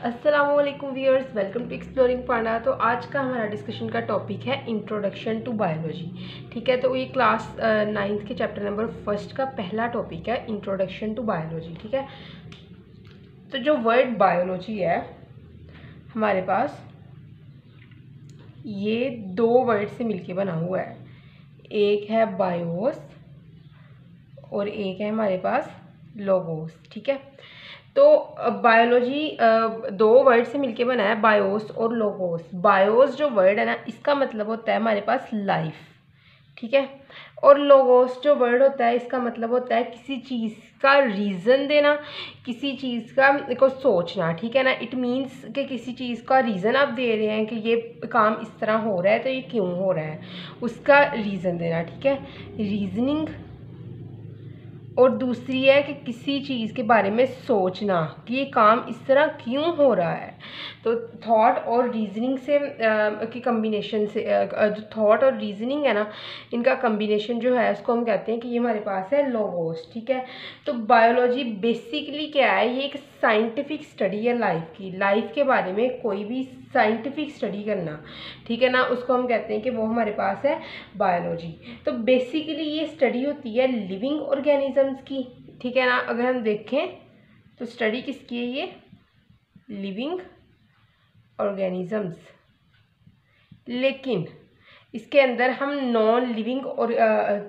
अस्सलामुअलैकुम viewers, welcome to exploring पांडा। तो आज का हमारा डिस्कशन का टॉपिक है इंट्रोडक्शन टू बायोलॉजी। ठीक है, तो ये क्लास 9th के चैप्टर नंबर 1 का पहला टॉपिक है इंट्रोडक्शन टू बायोलॉजी। ठीक है, तो जो वर्ड बायोलॉजी है हमारे पास ये दो वर्ड से मिलके बना हुआ है। एक है बायोस और एक है हमारे पास लोगोस। ठीक है, तो बायोलॉजी दो वर्ड से मिलके बना है, बायोस और लोगोस। बायोस जो वर्ड है ना, इसका मतलब होता है हमारे पास लाइफ। ठीक है, और लोगोस जो वर्ड होता है इसका मतलब होता है किसी चीज़ का रीज़न देना, किसी चीज़ का को सोचना। ठीक है ना, इट मीन्स कि किसी चीज़ का रीज़न आप दे रहे हैं कि ये काम इस तरह हो रहा है तो ये क्यों हो रहा है, उसका रीज़न देना। ठीक है, रीजनिंग। और दूसरी है कि किसी चीज़ के बारे में सोचना कि ये काम इस तरह क्यों हो रहा है। तो थॉट और रीजनिंग से की कम्बिनेशन से जो थॉट और रीजनिंग है ना, इनका कम्बिनेशन जो है उसको हम कहते हैं कि ये हमारे पास है लोगोस। ठीक है, तो बायोलॉजी बेसिकली क्या है, ये एक साइंटिफिक स्टडी है लाइफ के बारे में कोई भी साइंटिफिक स्टडी करना। ठीक है ना, उसको हम कहते हैं कि वो हमारे पास है बायोलॉजी। तो बेसिकली ये स्टडी होती है लिविंग ऑर्गेनिजम्स की। ठीक है ना, अगर हम देखें तो स्टडी किसकी है, ये लिविंग ऑर्गेनिजम्स। लेकिन इसके अंदर हम नॉन लिविंग और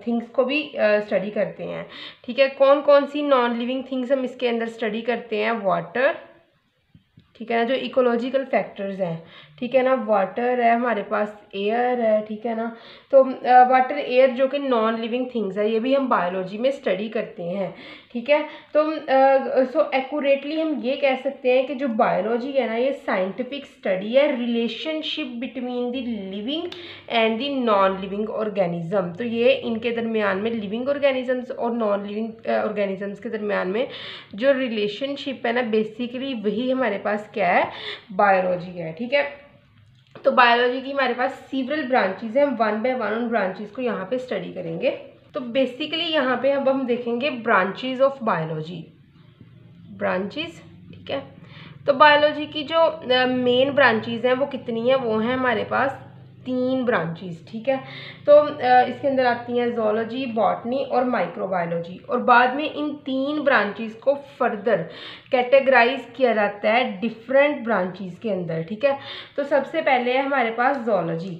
थिंग्स को भी स्टडी करते हैं। ठीक है, कौन कौन सी नॉन लिविंग थिंग्स हम इसके अंदर स्टडी करते हैं? वाटर, ठीक है ना, जो इकोलॉजिकल फैक्टर्स हैं। ठीक है ना, वाटर है हमारे पास, एयर है। ठीक है ना, तो वाटर एयर जो कि नॉन लिविंग थिंग्स है, ये भी हम बायोलॉजी में स्टडी करते हैं। ठीक है, तो सो एक्यूरेटली हम ये कह सकते हैं कि जो बायोलॉजी है ना, ये साइंटिफिक स्टडी है relationship between the living and the non living organism. तो ये इनके दरमियान में, लिविंग ऑर्गेनिजम्स और नॉन लिविंग ऑर्गेनिजम्स के दरमियान में जो रिलेशनशिप है ना, बेसिकली वही हमारे पास क्या है, बायोलॉजी है। ठीक है, तो बायोलॉजी की हमारे पास सीवरल ब्रांचेज हैं, हम वन बाय वन उन ब्रांचेज को यहाँ पे स्टडी करेंगे। तो बेसिकली यहाँ पे अब हम देखेंगे ब्रांचेज ऑफ बायोलॉजी, ब्रांचेज। ठीक है, तो बायोलॉजी की जो मेन ब्रांचेज हैं वो कितनी है, वो हैं हमारे पास 3 ब्रांचेस। ठीक है, तो इसके अंदर आती हैं जोलॉजी, बॉटनी और माइक्रोबायोलॉजी। और बाद में इन 3 ब्रांचेस को फर्दर कैटेगराइज किया जाता है डिफरेंट ब्रांचेस के अंदर। ठीक है, तो सबसे पहले है हमारे पास जोलॉजी।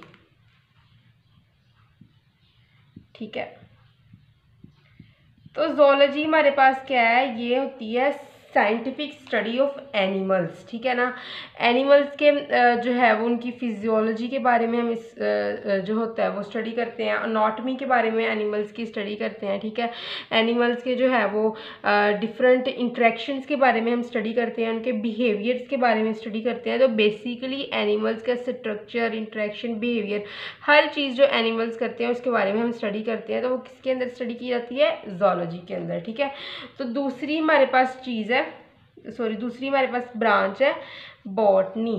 ठीक है, तो जोलॉजी हमारे पास क्या है, ये होती है साइंटिफिक स्टडी ऑफ एनिमल्स। ठीक है ना, एनिमल्स के जो है वो उनकी फिजियोलॉजी के बारे में हम इस जो होता है वो स्टडी करते हैं। अनाटॉमी के बारे में एनिमल्स की स्टडी करते हैं। ठीक है, एनिमल्स के जो है वो डिफरेंट इंट्रैक्शंस के बारे में हम स्टडी करते हैं, उनके बिहेवियर्स के बारे में स्टडी करते हैं। तो बेसिकली एनिमल्स का स्ट्रक्चर, इंट्रैक्शन, बिहेवियर, हर चीज़ जो एनिमल्स करते हैं उसके बारे में हम स्टडी करते हैं। तो वो किसके अंदर स्टडी की जाती है, जोलॉजी के अंदर। ठीक है, तो दूसरी हमारे पास चीज़ है, दूसरी हमारे पास ब्रांच है बॉटनी।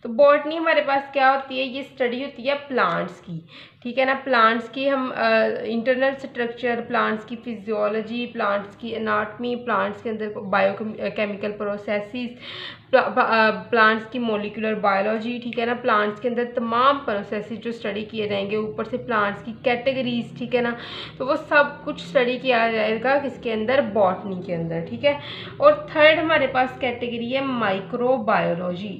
तो बॉटनी हमारे पास क्या होती है, ये स्टडी होती है प्लांट्स की। ठीक है ना, प्लांट्स की हम इंटरनल स्ट्रक्चर, प्लांट्स की फिजियोलॉजी, प्लांट्स की एनाटॉमी, प्लांट्स के अंदर बायोकेमिकल प्रोसेसेस, प्लांट्स की मोलिकुलर बायोलॉजी। ठीक है ना, प्लांट्स के अंदर तमाम प्रोसेसेस जो स्टडी किए जाएंगे, ऊपर से प्लांट्स की कैटेगरीज। ठीक है ना, तो वो सब कुछ स्टडी किया जाएगा किसके अंदर, बॉटनी के अंदर। ठीक है, और थर्ड हमारे पास कैटेगरी है माइक्रोबायोलॉजी।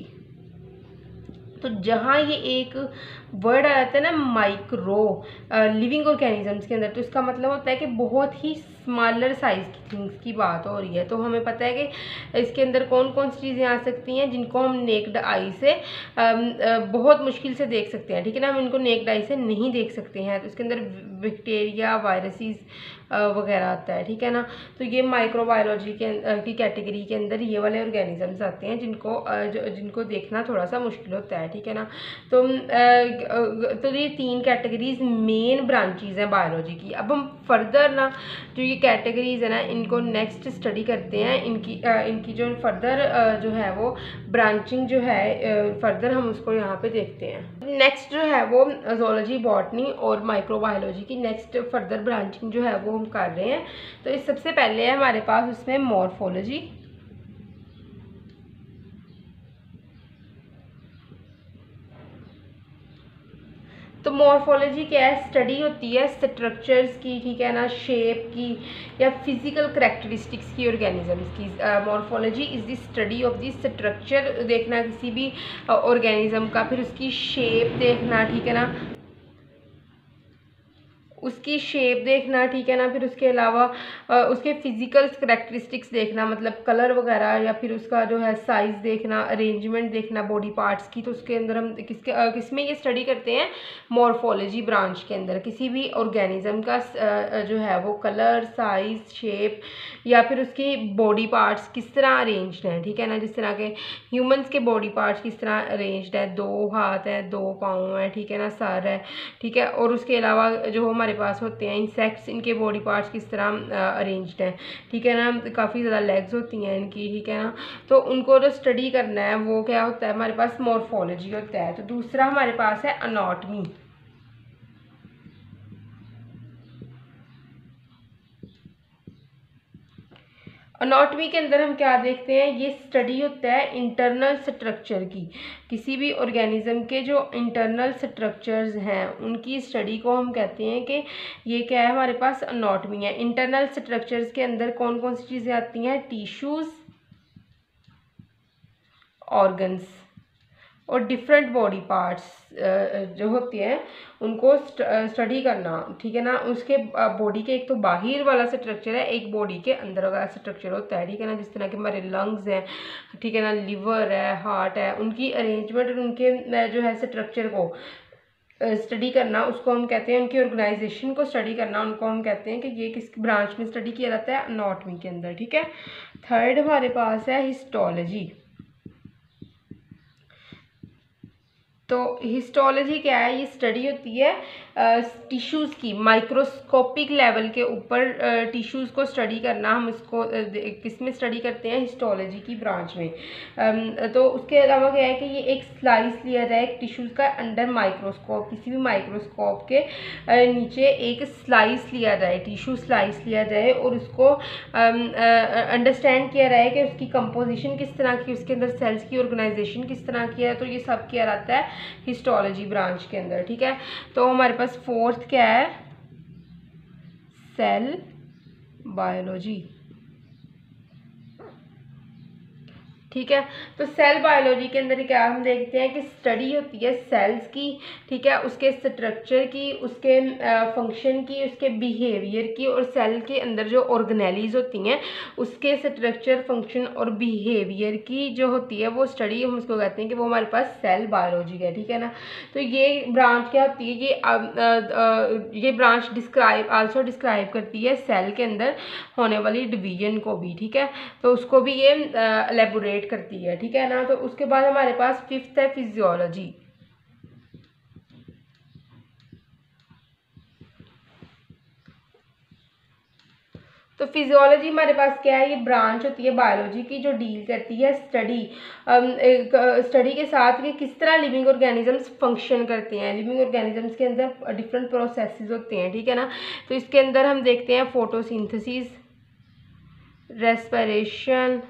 तो जहाँ ये एक वर्ड आ जाता है ना माइक्रो, लिविंग ऑर्गेनिजम्स के अंदर, तो इसका मतलब होता है कि बहुत ही स्मॉलर साइज की थिंग्स की बात हो रही है। तो हमें पता है कि इसके अंदर कौन कौन सी चीज़ें आ सकती हैं जिनको हम नेक्ड आई से बहुत मुश्किल से देख सकते हैं। ठीक है ना, हम इनको नेक्ड आई से नहीं देख सकते हैं। तो इसके अंदर बैक्टीरिया, वायरसेस वगैरह आता है। ठीक है ना, तो ये माइक्रोबायोलॉजी की कैटेगरी के अंदर ये वाले ऑर्गेनिजम्स आते हैं जिनको देखना थोड़ा सा मुश्किल होता है। ठीक है ना, तो ये 3 कैटेगरीज मेन ब्रांचेज हैं बायोलॉजी की। अब हम फर्दर ना जो ये कैटेगरीज है ना, इनको नेक्स्ट स्टडी करते हैं। इनकी जो फर्दर जो है वो ब्रांचिंग जो है फर्दर हम उसको यहाँ पे देखते हैं। नेक्स्ट जो है वो जोलॉजी, बॉटनी और माइक्रोबायोलॉजी की नेक्स्ट फर्दर ब्रांचिंग जो है वो हम कर रहे हैं। तो इस सबसे पहले है हमारे पास उसमें मॉर्फोलॉजी। तो मॉर्फोलॉजी क्या है, स्टडी होती है स्ट्रक्चर्स की, ठीक है ना, शेप की या फिजिकल करेक्टरिस्टिक्स की ऑर्गेनिजम्स की। Morphology is the study of the structure देखना किसी भी ऑर्गेनिज्म का, फिर उसकी शेप देखना, ठीक है ना, उसकी शेप देखना, ठीक है ना, फिर उसके अलावा उसके फिजिकल करेक्टरिस्टिक्स देखना, मतलब कलर वगैरह, या फिर उसका जो है साइज़ देखना, अरेंजमेंट देखना बॉडी पार्ट्स की। तो उसके अंदर हम किसमें ये स्टडी करते हैं, मॉर्फोलॉजी ब्रांच के अंदर, किसी भी ऑर्गेनिज्म का जो है वो कलर, साइज़, शेप या फिर उसकी बॉडी पार्ट्स किस तरह अरेंज्ड हैं, ठीक है ना, जिस तरह के ह्यूमंस के बॉडी पार्ट्स किस तरह अरेंज्ड है, 2 हाथ है, 2 पाँव है, ठीक है ना, सर है, ठीक है। और उसके अलावा जो हमारे पास होते हैं इंसेक्ट्स, इनके बॉडी पार्ट्स किस तरह अरेंज्ड हैं, ठीक है ना, काफ़ी ज़्यादा लेग्स होती हैं इनकी, ठीक है ना। तो उनको जो स्टडी करना है वो क्या होता है, हमारे पास मॉर्फोलॉजी होता है। तो दूसरा हमारे पास है अनाटमी। अनाटमी के अंदर हम क्या देखते हैं, ये स्टडी होता है इंटरनल स्ट्रक्चर की, किसी भी ऑर्गेनिज्म के जो इंटरनल स्ट्रक्चर्स हैं उनकी स्टडी को हम कहते हैं कि ये क्या है, हमारे पास अनाटमी है। इंटरनल स्ट्रक्चर्स के अंदर कौन कौन सी चीज़ें आती हैं, टिश्यूज़, ऑर्गन्स और डिफरेंट बॉडी पार्ट्स जो होते हैं उनको स्टडी करना, ठीक है ना। उसके बॉडी के एक तो बाहर वाला स्ट्रक्चर है, एक बॉडी के अंदर वाला स्ट्रक्चर होता है, ठीक है ना, जिस तरह के हमारे लंग्स हैं, ठीक है ना, लिवर है, हार्ट है, उनकी अरेंजमेंट और उनके जो है स्ट्रक्चर को स्टडी करना, उसको हम कहते हैं, उनकी ऑर्गेनाइजेशन को स्टडी करना, उनको हम कहते हैं कि ये किस ब्रांच में स्टडी किया जाता है, अनाटमी के अंदर, ठीक है। थर्ड हमारे पास है हिस्टोलॉजी। तो हिस्टोलॉजी क्या है, ये स्टडी होती है टिश्यूज़ की, माइक्रोस्कोपिक लेवल के ऊपर टिश्यूज़ को स्टडी करना। हम इसको किस में स्टडी करते हैं, हिस्टोलॉजी की ब्रांच में। तो उसके अलावा क्या है कि ये एक स्लाइस लिया जाए एक टिश्यूज़ का अंडर माइक्रोस्कोप, किसी भी माइक्रोस्कोप के नीचे एक स्लाइस लिया जाए, टिश्यू स्लाइस लिया जाए, और उसको अंडरस्टैंड किया जाए कि उसकी कंपोजिशन किस तरह की, उसके अंदर सेल्स की ऑर्गेनाइजेशन किस तरह की है। तो ये सब किया जाता है हिस्टोलॉजी ब्रांच के अंदर, ठीक है। तो हमारे पास फोर्थ क्या है, सेल बायोलॉजी, ठीक है। तो सेल बायोलॉजी के अंदर क्या हम देखते हैं कि स्टडी होती है सेल्स की, ठीक है, उसके स्ट्रक्चर की, उसके फंक्शन की, उसके बिहेवियर की, और सेल के अंदर जो ऑर्गेनेलीज होती हैं उसके स्ट्रक्चर, फंक्शन और बिहेवियर की जो होती है वो स्टडी हम उसको कहते हैं कि वो हमारे पास सेल बायोलॉजी है, ठीक है ना। तो ये ब्रांच क्या होती है, ये ब्रांच आल्सो डिस्क्राइब करती है सेल के अंदर होने वाली डिवीजन को भी, ठीक है। तो उसको भी ये एलेबोरेट करती है, ठीक है ना। तो उसके बाद हमारे पास फिफ्थ है फिजियोलॉजी। तो फिजियोलॉजी हमारे पास क्या है, ये ब्रांच होती है बायोलॉजी की जो डील करती है स्टडी के साथ कि किस तरह लिविंग ऑर्गेनिजम्स फंक्शन करते हैं। लिविंग ऑर्गेनिजम्स के अंदर डिफरेंट प्रोसेसेस होते हैं, ठीक है ना। तो इसके अंदर हम देखते हैं फोटोसिंथेसिस, रेस्पिरेशन,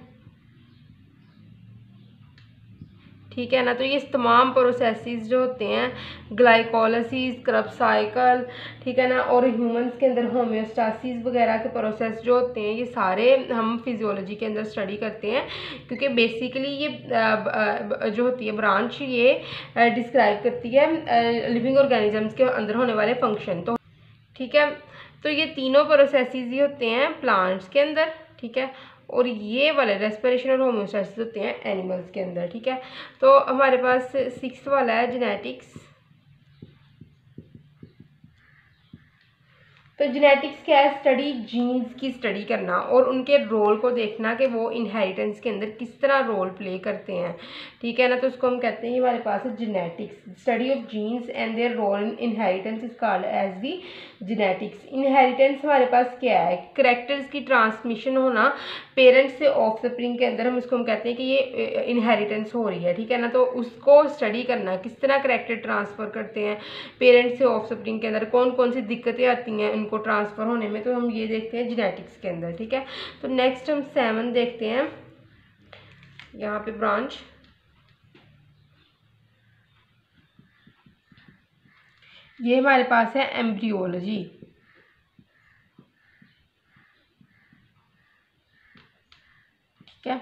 ठीक है ना। तो ये तमाम प्रोसेसेस जो होते हैं, ग्लाइकोलाइसिस, क्रब साइकिल, ठीक है ना, और ह्यूमंस के अंदर होम्योस्टासिस वगैरह के प्रोसेस जो होते हैं, ये सारे हम फिजियोलॉजी के अंदर स्टडी करते हैं, क्योंकि बेसिकली ये जो होती है ब्रांच ये डिस्क्राइब करती है लिविंग ऑर्गेनिजम्स के अंदर होने वाले फंक्शन। तो ठीक है, तो ये तीनों प्रोसेसेस ही होते हैं प्लांट्स के अंदर, ठीक है, और ये वाले रेस्पिरेशन और होम्योस्टैसिस होते हैं एनिमल्स के अंदर, ठीक है। तो हमारे पास सिक्स्थ वाला है जेनेटिक्स। तो जेनेटिक्स क्या है, स्टडी जीन्स की स्टडी करना और उनके रोल को देखना कि वो इनहेरिटेंस के अंदर किस तरह रोल प्ले करते हैं, ठीक है ना। तो उसको हम कहते हैं, हमारे पास है genetics, study of genes and their role in inheritance is called as the genetics. Inheritance हमारे पास क्या है, कैरेक्टर्स की ट्रांसमिशन होना पेरेंट्स से ऑफस्प्रिंग के अंदर, हम उसको हम कहते हैं कि ये इनहेरिटेंस हो रही है, ठीक है ना। तो उसको स्टडी करना किस तरह कैरेक्टर ट्रांसफ़र करते हैं पेरेंट्स से ऑफस्प्रिंग के अंदर, कौन कौन सी दिक्कतें आती हैं उनको ट्रांसफ़र होने में, तो हम ये देखते हैं जेनेटिक्स के अंदर, ठीक है। तो नेक्स्ट हम 7 देखते हैं यहाँ पे ब्रांच। ये हमारे पास है एम्ब्रियोलॉजी। ठीक है,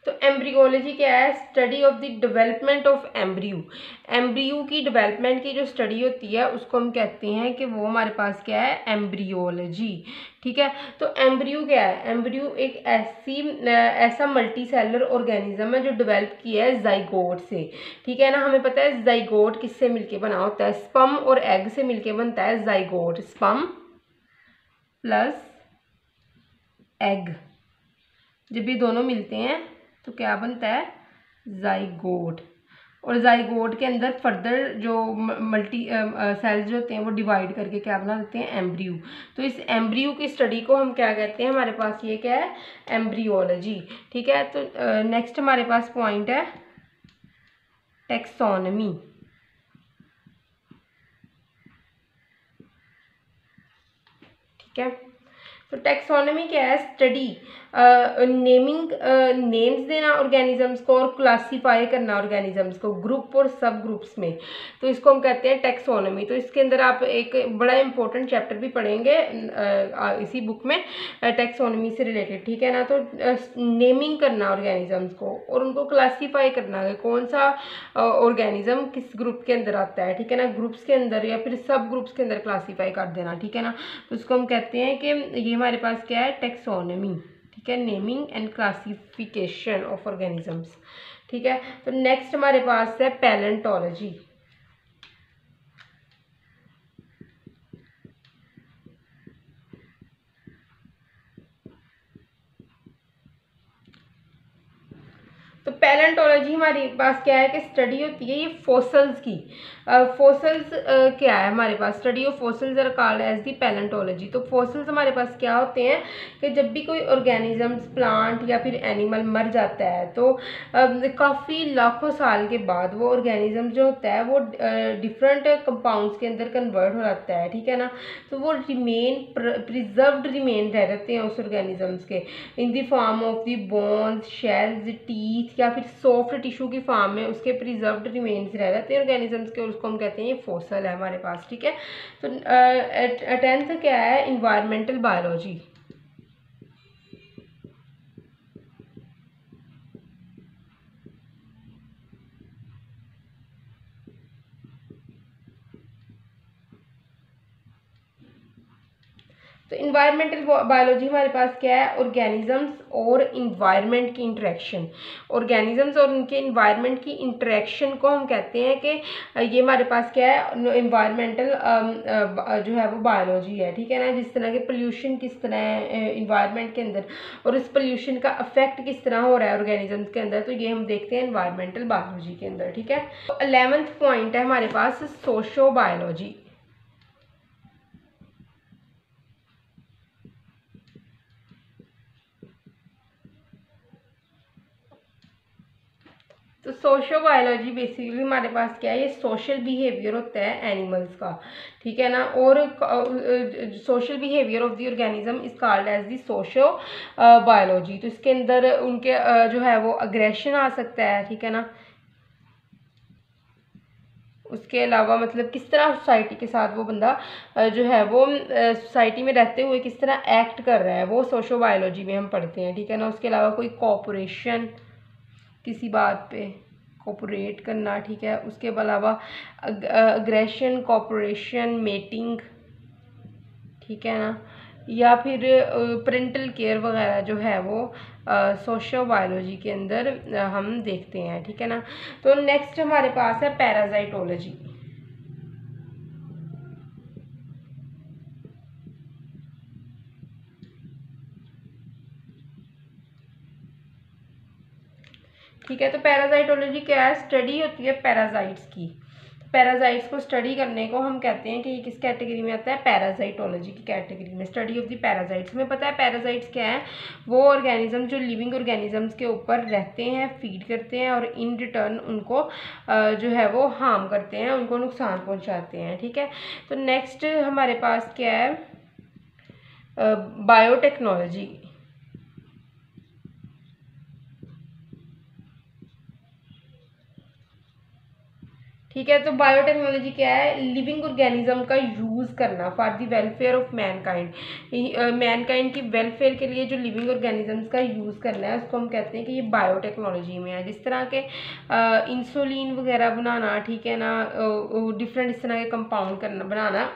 तो एम्ब्रियोलॉजी क्या है? Study of the development of embryo. Embryo की डेवलपमेंट की जो स्टडी होती है उसको हम कहते हैं कि वो हमारे पास क्या है? एम्ब्रियोलॉजी। ठीक है, तो एम्ब्रियो क्या है? एम्ब्रियो एक ऐसा मल्टी सेलुलर ऑर्गेनिज्म है जो डेवलप किया है जाइगोट से। ठीक है ना, हमें पता है जाइगोट किससे मिलके बना होता है? स्पर्म और एग से मिलके बनता है जाइगोट। स्पर्म प्लस एग, जब ये दोनों मिलते हैं तो क्या बनता है? जाइगोट। और जाइगोट के अंदर फर्दर जो मल्टी सेल्स जो होते हैं वो डिवाइड करके क्या बना देते हैं? एम्ब्रियो। तो इस एम्ब्रियो की स्टडी को हम क्या कहते हैं? हमारे पास ये क्या है? एम्ब्रियोलॉजी। ठीक है, तो नेक्स्ट हमारे पास पॉइंट है टेक्सोनमी। ठीक है, तो टेक्सोनमी क्या है? स्टडी नेमिंग, नेम्स देना ऑर्गेनिजम्स को और क्लासीफाई करना ऑर्गेनिजम्स को ग्रुप और सब ग्रुप्स में, तो इसको हम कहते हैं टेक्सोनमी। तो इसके अंदर आप एक बड़ा इंपॉर्टेंट चैप्टर भी पढ़ेंगे इसी बुक में टेक्सोनमी से रिलेटेड। ठीक है ना, तो नेमिंग करना ऑर्गेनिजम्स को और उनको क्लासीफाई करना है कौन सा ऑर्गेनिज्म किस ग्रुप के अंदर आता है। ठीक है ना, ग्रुप्स के अंदर या फिर सब ग्रुप्स के अंदर क्लासीफाई कर देना। ठीक है ना, तो उसको हम कहते हैं कि ये हमारे पास क्या है? टेक्सोनमी। ठीक है, naming and classification of organisms. ठीक है, तो नेक्स्ट हमारे पास है पैलेंटोलॉजी। तो पैलेंटोलॉजी हमारे पास क्या है कि स्टडी होती है ये फॉसल्स की। फॉसल्स क्या है हमारे पास? Study of fossils are called as the palaeontology. तो फॉसल्स हमारे पास क्या होते हैं कि जब भी कोई ऑर्गेनिजम्स, प्लांट या फिर एनिमल मर जाता है तो काफ़ी लाखों साल के बाद वो ऑर्गेनिज्म जो होता है वो डिफरेंट कंपाउंड्स के अंदर कन्वर्ट हो जाता है। ठीक है ना, तो वो प्रिजर्व्ड रिमेन रह जाते हैं उस ऑर्गेनिजम्स के in the form of the bones, shells, teeth या फिर सॉफ्ट टिश्यू की फॉर्म में उसके प्रिजर्व्ड रिमेन्स रह जाते हैं ऑर्गेनिजम्स के, और उसको हम कहते हैं ये फॉसल है हमारे पास। ठीक है, तो 10th क्या है? Environmental biology. तो इन्वायरमेंटल बायोलॉजी हमारे पास क्या है? ऑर्गेनिजम्स और इन्वायरमेंट की इंटरेक्शन। ऑर्गेनिजम्स और उनके इन्वायरमेंट की इंटरेक्शन को हम कहते हैं कि ये हमारे पास क्या है? इन्वायरमेंटल जो है वो बायोलॉजी है। ठीक है ना, जिस तरह के पोल्यूशन किस तरह है इन्वायरमेंट के अंदर और इस पोल्यूशन का अफेक्ट किस तरह हो रहा है ऑर्गेनिजम्स के अंदर, तो ये हम देखते हैं इन्वायरमेंटल बायोलॉजी के अंदर। ठीक है, तो 11th पॉइंट है हमारे पास सोशो बायोलॉजी। तो सोशो बायोलॉजी बेसिकली हमारे पास क्या है? ये सोशल बिहेवियर होता है एनिमल्स का। ठीक है ना, और social behaviour of the organism is called as the socio biology. तो इसके अंदर उनके जो है वो अग्रेशन आ सकता है। ठीक है ना, उसके अलावा मतलब किस तरह सोसाइटी के साथ वो बंदा जो है वो सोसाइटी में रहते हुए किस तरह एक्ट कर रहा है, वो सोशो बायोलॉजी में हम पढ़ते हैं। ठीक है ना, उसके अलावा कोई कॉपरेशन, किसी बात पे कोऑपरेट करना। ठीक है, उसके अलावा अग्रेशन, कॉपरेशन, मेटिंग। ठीक है ना, या फिर पेरेंटल केयर वगैरह जो है वो सोशो बायोलॉजी के अंदर हम देखते हैं। ठीक है ना, तो नेक्स्ट हमारे पास है पैरासाइटोलॉजी। ठीक है, तो पैरासाइटोलॉजी क्या है? स्टडी होती है पैरासाइट्स की। पैरासाइट्स को स्टडी करने को हम कहते हैं कि ये किस कैटेगरी में आता है? पैरासाइटोलॉजी की कैटेगरी में। Study of the parasites. हमें पता है पैरासाइट्स क्या है? वो ऑर्गेनिज्म जो लिविंग ऑर्गेनिजम्स के ऊपर रहते हैं, फीड करते हैं और इन रिटर्न उनको जो है वो हार्म करते हैं, उनको नुकसान पहुँचाते हैं। ठीक है, तो नेक्स्ट हमारे पास क्या है? बायोटेक्नोलॉजी। ठीक है। तो बायोटेक्नोलॉजी क्या है, लिविंग ऑर्गेनिज्म का यूज़ करना for the welfare of Mankind, Mankind की वेलफेयर के लिए जो लिविंग ऑर्गेनिजम्स का यूज़ करना है उसको हम कहते हैं कि ये बायोटेक्नोलॉजी में है। जिस तरह के इंसुलिन वगैरह बनाना, ठीक है ना, डिफरेंट इस तरह के कंपाउंड करना बनाना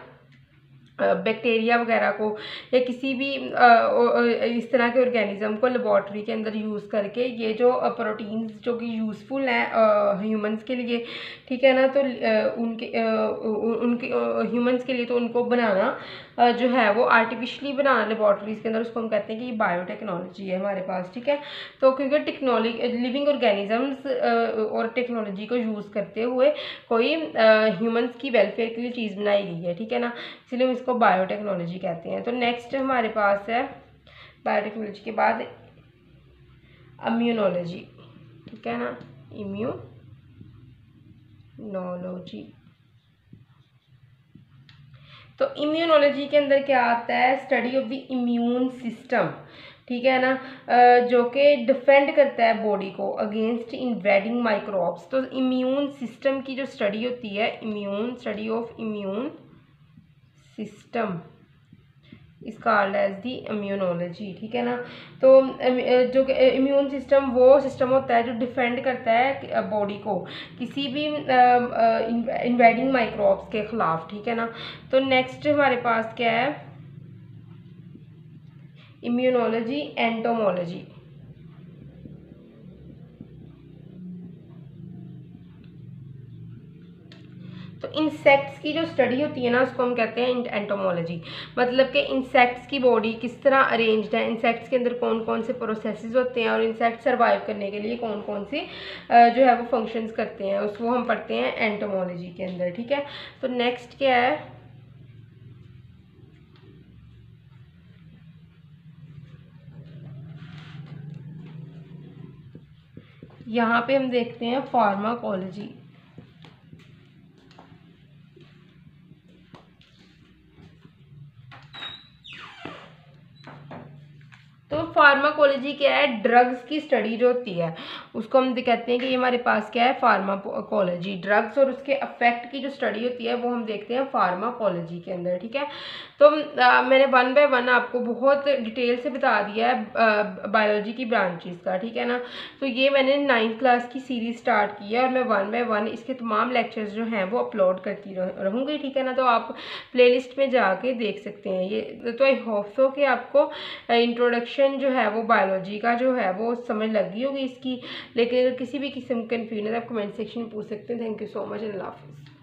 बैक्टीरिया वगैरह को या किसी भी इस तरह के ऑर्गेनिज्म को लेबॉर्ट्री के अंदर यूज़ करके ये जो प्रोटीन्स जो कि यूज़फुल हैं ह्यूमंस के लिए, ठीक है ना, तो उनके ह्यूमंस के लिए तो उनको बनाना जो है वो आर्टिफिशियली बनाना लेबॉर्ट्रीज़ के अंदर, उसको हम कहते हैं कि ये बायोटेक्नोलॉजी है हमारे पास। ठीक है। तो क्योंकि टेक्नोलॉजी लिविंग ऑर्गेनिजम्स और टेक्नोलॉजी को यूज़ करते हुए कोई ह्यूमंस की वेलफेयर के लिए चीज़ बनाई गई है, ठीक है ना, इसलिए हम इसको बायोटेक्नोलॉजी कहते हैं। तो नेक्स्ट हमारे पास है बायोटेक्नोलॉजी के बाद इम्यूनोलॉजी, ठीक है ना, इम्यूनोलॉजी। तो इम्यूनोलॉजी के अंदर क्या आता है, study of the immune system, ठीक है ना, जो कि डिफेंड करता है बॉडी को अगेंस्ट इन्वेडिंग माइक्रोब्स। तो इम्यून सिस्टम की जो स्टडी होती है, study of immune system is called as the immunology, ठीक है ना। तो जो इम्यून सिस्टम वो सिस्टम होता है जो डिफेंड करता है बॉडी को किसी भी इन्वेडिंग माइक्रोब्स के खिलाफ, ठीक है ना। तो नेक्स्ट हमारे पास क्या है, इम्यूनोलॉजी एंटोमोलॉजी। तो इंसेक्ट्स की जो स्टडी होती है ना उसको हम कहते हैं एंटोमोलॉजी, मतलब कि इंसेक्ट्स की बॉडी किस तरह अरेंज्ड है, इंसेक्ट्स के अंदर कौन कौन से प्रोसेसेस होते हैं और इंसेक्ट सर्वाइव करने के लिए कौन कौन से जो है वो फंक्शंस करते हैं, उसको हम पढ़ते हैं एंटोमोलॉजी के अंदर, ठीक है। तो नेक्स्ट क्या है, यहाँ पे हम देखते हैं फार्माकोलॉजी। तो फार्माकोलॉजी क्या है, ड्रग्स की स्टडी जो होती है उसको हम कहते हैं कि ये हमारे पास क्या है, फार्माकोलॉजी। ड्रग्स और उसके अफेक्ट की जो स्टडी होती है वो हम देखते हैं फार्माकोलॉजी के अंदर, ठीक है। तो मैंने 1 बाय 1 आपको बहुत डिटेल से बता दिया है बायोलॉजी की ब्रांचेस का, ठीक है ना। तो ये मैंने 9th क्लास की सीरीज स्टार्ट की है और मैं 1 बाय 1 इसके तमाम लेक्चर्स जो हैं वो अपलोड करती रहूँगी, ठीक है ना। तो आप प्लेलिस्ट में जाके देख सकते हैं ये। तो आई होप सो कि आपको इंट्रोडक्शन जो है वो बायोलॉजी का जो है वो समझ लगी होगी इसकी, लेकिन अगर किसी भी किस्म का कन्फ्यूजन है आप कमेंट सेक्शन में पूछ सकते हैं। थैंक यू सो मच, अल्लाह हाफिज़।